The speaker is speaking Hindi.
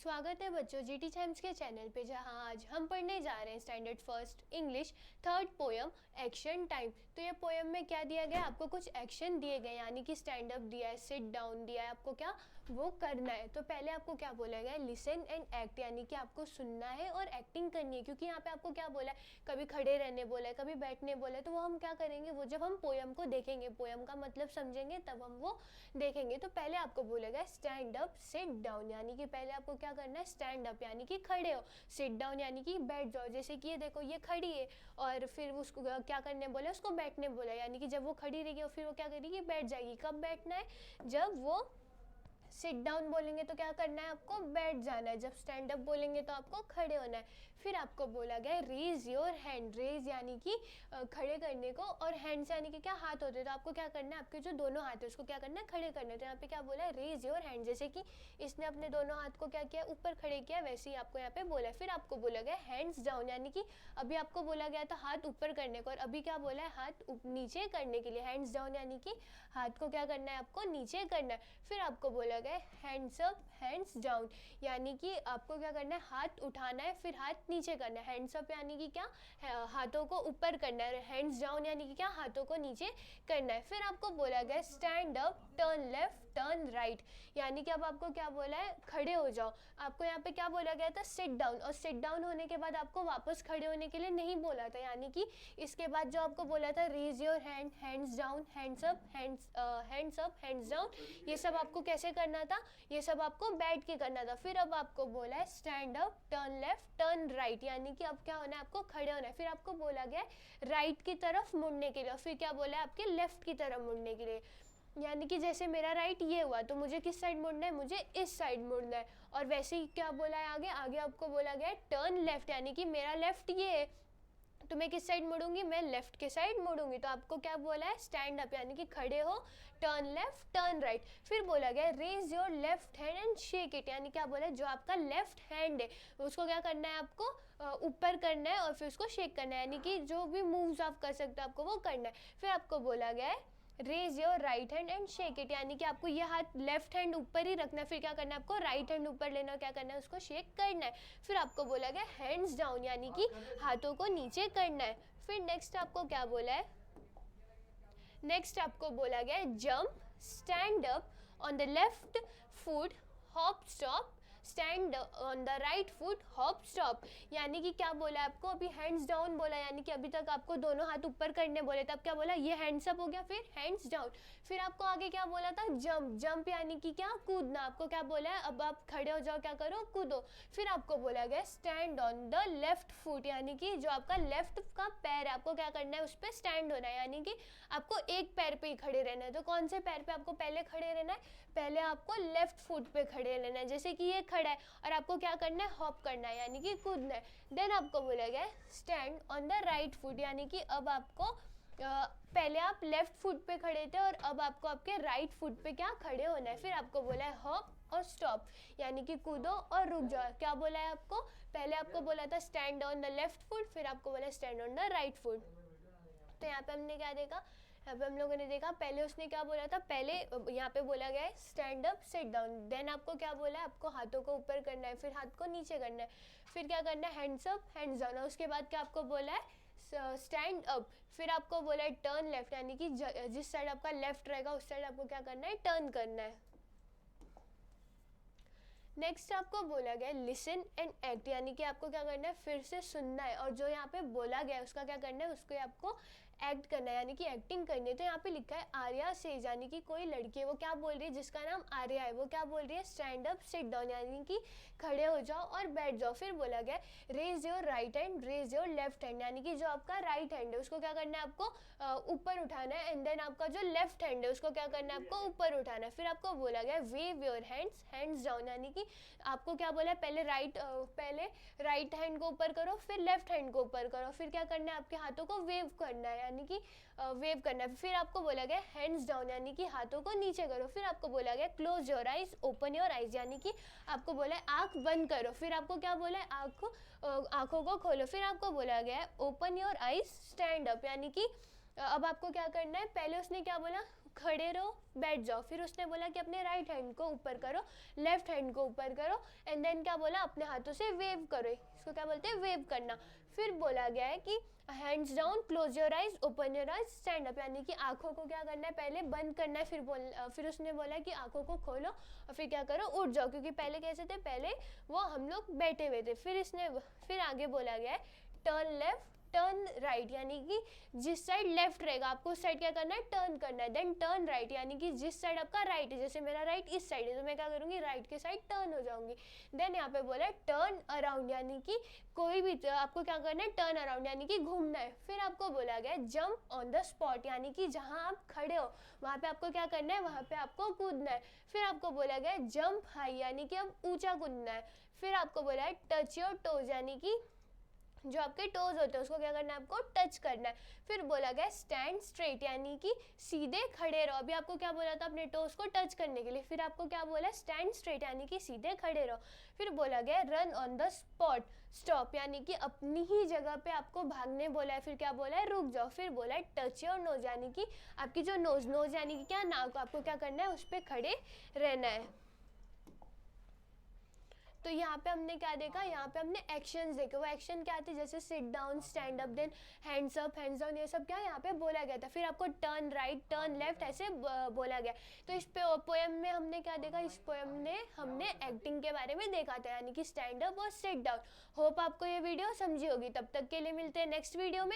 स्वागत है बच्चों जीटी टाइम्स के चैनल पे, जहां आज हम पढ़ने जा रहे हैं standard first English third poem action time. तो ये पोयम में क्या दिया गया, आपको कुछ एक्शन दिए गए, यानी कि स्टैंड अप दिया है, सिट डाउन दिया है, आपको क्या वो करना है। तो पहले आपको क्या बोला गया, लिसन एंड एक्ट, यानी कि आपको सुनना है और एक्टिंग करनी है। क्योंकि यहाँ पे आपको क्या बोला है, कभी खड़े रहने बोला है, कभी बैठने बोला है। तो वो हम क्या करेंगे, वो जब हम पोयम को देखेंगे, पोयम का मतलब समझेंगे, तब हम वो देखेंगे। तो पहले आपको बोला गया स्टैंड अप सिट डाउन, यानी कि पहले आपको क्या करना है, स्टैंड अप यानी कि खड़े हो, सिट डाउन यानी कि बैठ जाओ। जैसे कि ये देखो, ये खड़ी है और फिर उसको क्या करने बोले, उसको बैठने बोला, यानी कि जब वो खड़ी रहेगी और फिर वो क्या करेगी, बैठ जाएगी। कब बैठना है, जब वो सिट डाउन बोलेंगे तो क्या करना है, आपको बैठ जाना है। जब स्टैंड अप बोलेंगे तो आपको खड़े होना है। फिर आपको बोला गया रेज योर हैंड, रेज यानी कि खड़े करने को, और हैंड्स यानी कि क्या, हाथ होते हैं। तो आपको क्या करना है, आपके जो दोनों हाथ है उसको क्या करना है, खड़े करना है। तो यहाँ पे क्या बोला है, रेज योर हैंड, जैसे कि इसने अपने दोनों हाथ को क्या किया, ऊपर खड़े किया, वैसे ही आपको यहाँ पे बोला है। फिर आपको बोला गया हैंड्स डाउन, यानी कि अभी आपको बोला गया था हाथ ऊपर करने को, और अभी क्या बोला है, हाथ नीचे करने के लिए। हैंड्स डाउन यानी कि हाथ को क्या करना है, आपको नीचे करना है। फिर आपको बोला गया हैंड्स अप हैंड्स डाउन, यानी कि आपको क्या करना है, हाथ उठाना है, फिर हाथ नीचे करना है। हैंड्स अप यानी कि क्या, हाथों को ऊपर करना है। हैंड्स डाउन यानी कि क्या, हाथों को नीचे करना है। फिर आपको बोला गया stand up turn left turn right, यानी कि अब आपको क्या बोला है, खड़े हो जाओ। आपको यहाँ पे क्या बोला गया था, सिट डाउन, और सिट डाउन होने के बाद आपको वापस खड़े होने के लिए नहीं बोला था। यानी कि इसके बाद जो आपको बोला था, raise your hand, hands down, hands up, hands up, hands down, ये सब आपको कैसे करना था, ये सब आपको बैठ के करना था। फिर अब आपको बोला है stand up turn left turn right, यानी कि अब क्या होना है, आपको खड़े होना है। फिर आपको बोला गया राइट की तरफ मुड़ने के लिए, और फिर क्या बोला है, आपके लेफ्ट की तरफ मुड़ने के लिए। यानी कि जैसे मेरा राइट ये हुआ, तो मुझे किस साइड मुड़ना है, मुझे इस साइड मुड़ना है। और वैसे ही क्या बोला है, आगे आगे आपको बोला गया है टर्न लेफ्ट, यानी कि मेरा लेफ्ट ये है, तो मैं किस साइड मुड़ूंगी, मैं लेफ्ट के साइड मुड़ूंगी। तो आपको क्या बोला है, स्टैंड अप यानी कि खड़े हो, टर्न लेफ्ट टर्न राइट। फिर बोला गया raise your left hand and shake it, यानी क्या बोला है, जो आपका लेफ्ट हैंड है उसको क्या करना है, आपको ऊपर करना है और फिर उसको शेक करना है, यानी कि जो भी मूव्स आप कर सकते हो आपको वो करना है। फिर आपको बोला गया है raise your right hand and shake it, यानी कि आपको ये हाथ लेफ्ट हैंड ऊपर ही रखना है। फिर क्या करना है, आपको राइट हैंड ऊपर लेना है, क्या करना है, उसको शेक करना है। फिर आपको बोला गया हैंड्स डाउन, यानी कि हाथों को नीचे करना है। फिर नेक्स्ट आपको क्या बोला है, नेक्स्ट आपको बोला गया है jump stand up on the left foot hop stop, stand on the right foot hop stop, यानी कि क्या बोला है आपको, अभी हैंड्स डाउन बोला, यानी कि अभी तक आपको दोनों हाथ ऊपर करने बोले, तब क्या बोला, ये हैंड्स अप हो गया, फिर हैंड्स डाउन। फिर आपको आगे क्या बोला था, जंप, जंप यानी कि क्या, कूदना। आपको क्या बोला है, अब आप खड़े हो जाओ, क्या करो, कूदो। फिर आपको बोला गया stand on the left foot, यानी कि जो आपका लेफ्ट का पैर है आपको क्या करना है, उस पर स्टैंड होना है, यानी कि आपको एक पैर पे ही खड़े रहना है। तो कौन से पैर पे आपको पहले खड़े रहना है, पहले आपको लेफ्ट फुट पे खड़े रहना है। जैसे कि ये खड़ा है और आपको क्या करना है, हॉप करना है, यानी कि कूदना है। देन आपको बोला गया stand on the right foot, यानी कि अब आपको पहले आप लेफ्ट फुट पे खड़े थे और अब आपको आपके राइट फुट पे क्या खड़े होना है। फिर आपको बोला है हॉप और स्टॉप, यानी कि कूदो और रुक जाओ। क्या बोला है आपको, पहले आपको बोला था stand on the left foot, फिर आपको बोला stand on the right foot. तो यहाँ पे हमने क्या देखा, यहाँ पे हम लोगों ने देखा पहले उसने क्या बोला था, पहले यहाँ पे बोला गया है stand up sit down. Then आपको क्या बोला है, आपको हाथों को ऊपर करना है, फिर हाथ को नीचे करना है, फिर क्या करना है, हैंड्स अप हैंड्स डाउन। और उसके बाद क्या आपको बोला है, स्टैंड अप। फिर आपको बोला है टर्न लेफ्ट, यानी कि जिस साइड आपका लेफ्ट रहेगा उस साइड आपको क्या करना है, टर्न करना है। नेक्स्ट आपको बोला गया लिसन एंड एक्ट, यानी कि आपको क्या करना है, फिर से सुनना है, और जो यहाँ पे बोला गया है उसका क्या करना है, उसको आपको एक्ट करना है, यानी कि एक्टिंग करनी है। तो यहाँ पे लिखा है आर्या सेज, यानी कि कोई लड़की है, वो क्या बोल रही है, जिसका नाम आर्या है, वो क्या बोल रही है, स्टैंड अप सिट डाउन, यानी कि खड़े हो जाओ और बैठ जाओ। फिर बोला गया raise your right hand raise your left hand, यानी कि जो आपका राइट हैंड है उसको क्या करना है, आपको ऊपर उठाना है, एंड देन आपका जो लेफ्ट हैंड है उसको क्या करना है, आपको ऊपर उठाना है। फिर आपको बोला गया wave your hands hands down, यानी कि आपको क्या बोला है, पहले राइट हैंड को ऊपर करो, फिर लेफ्ट हैंड को ऊपर करो, फिर क्या करना है, आपके हाथों को वेव करना है, यानी कि वेव करना है। फिर आपको बोला गया हैंड्स डाउन, यानी कि हाथों को नीचे करो। फिर आपको बोला गया close your eyes open your eyes, यानी कि आपको बोला है आंख बंद करो। फिर आपको क्या बोला है, आंखों को खोलो। फिर आपको बोला गया है open your eyes stand up, यानी कि अब आपको क्या करना है, पहले उसने क्या बोला, खड़े रहो, बैठ जाओ। फिर उसने बोला कि अपने राइट हैंड को ऊपर करो, लेफ्ट हैंड को ऊपर करो, एंड देन क्या बोला, अपने हाथों से वेव करो, इसको क्या बोलते हैं, वेव करना। फिर बोला गया है कि hands down, close your eyes, open your eyes, stand up, यानी कि आंखों को क्या करना है, पहले बंद करना है, फिर उसने बोला कि आंखों को खोलो और फिर क्या करो, उठ जाओ, क्योंकि पहले कैसे थे, पहले वो हम लोग बैठे हुए थे। फिर आगे बोला गया है टर्न लेफ्ट, टर्न राइट, यानी कि जिस साइड लेफ्ट रहेगा आपको उस साइड क्या करना है, टर्न करना है। देन टर्न राइट, यानी कि जिस साइड आपका राइट है, जैसे मेरा राइट इस साइड है तो मैं क्या करूँगी, राइट के साइड टर्न हो जाऊंगी। देन यहाँ पे बोला है टर्न अराउंड, यानी कि कोई भी आपको क्या करना है, टर्न अराउंड, यानी कि घूमना है। फिर आपको बोला गया है जंप ऑन द स्पॉट, यानी कि जहाँ आप खड़े हो वहाँ पे आपको क्या करना है, वहाँ पे आपको कूदना है। फिर आपको बोला गया है जंप हाई, यानी कि अब ऊंचा कूदना है। फिर आपको बोला है टच योर टोज, यानी कि जो आपके टोज होते हैं उसको क्या करना है, आपको टच करना है। फिर बोला गया स्टैंड स्ट्रेट, यानी कि सीधे खड़े रहो। अभी आपको क्या बोला था, अपने टोज को टच करने के लिए, फिर आपको क्या बोला, स्टैंड स्ट्रेट, यानी कि सीधे खड़े रहो। फिर बोला गया run on the spot, stop, यानी कि अपनी ही जगह पे आपको भागने बोला है। फिर क्या बोला है, रुक जाओ। फिर बोला है टच योर नोज, यानी कि आपकी जो नोज यानी कि क्या, नाक, आपको क्या करना है, उस पर खड़े रहना है। तो यहाँ पे हमने क्या देखा, यहाँ पे हमने एक्शंस देखे। वो एक्शन क्या थे, जैसे sit down, stand up, then hands up, hands down, ये सब क्या यहाँ पे बोला गया था। फिर आपको टर्न राइट, टर्न लेफ्ट, ऐसे बोला गया। तो इस पोएम में हमने क्या देखा, इस पोएम में हमने एक्टिंग के बारे में देखा था, यानी कि स्टैंड अप और सिट डाउन। होप आपको ये वीडियो समझी होगी। तब तक के लिए मिलते हैं नेक्स्ट वीडियो में।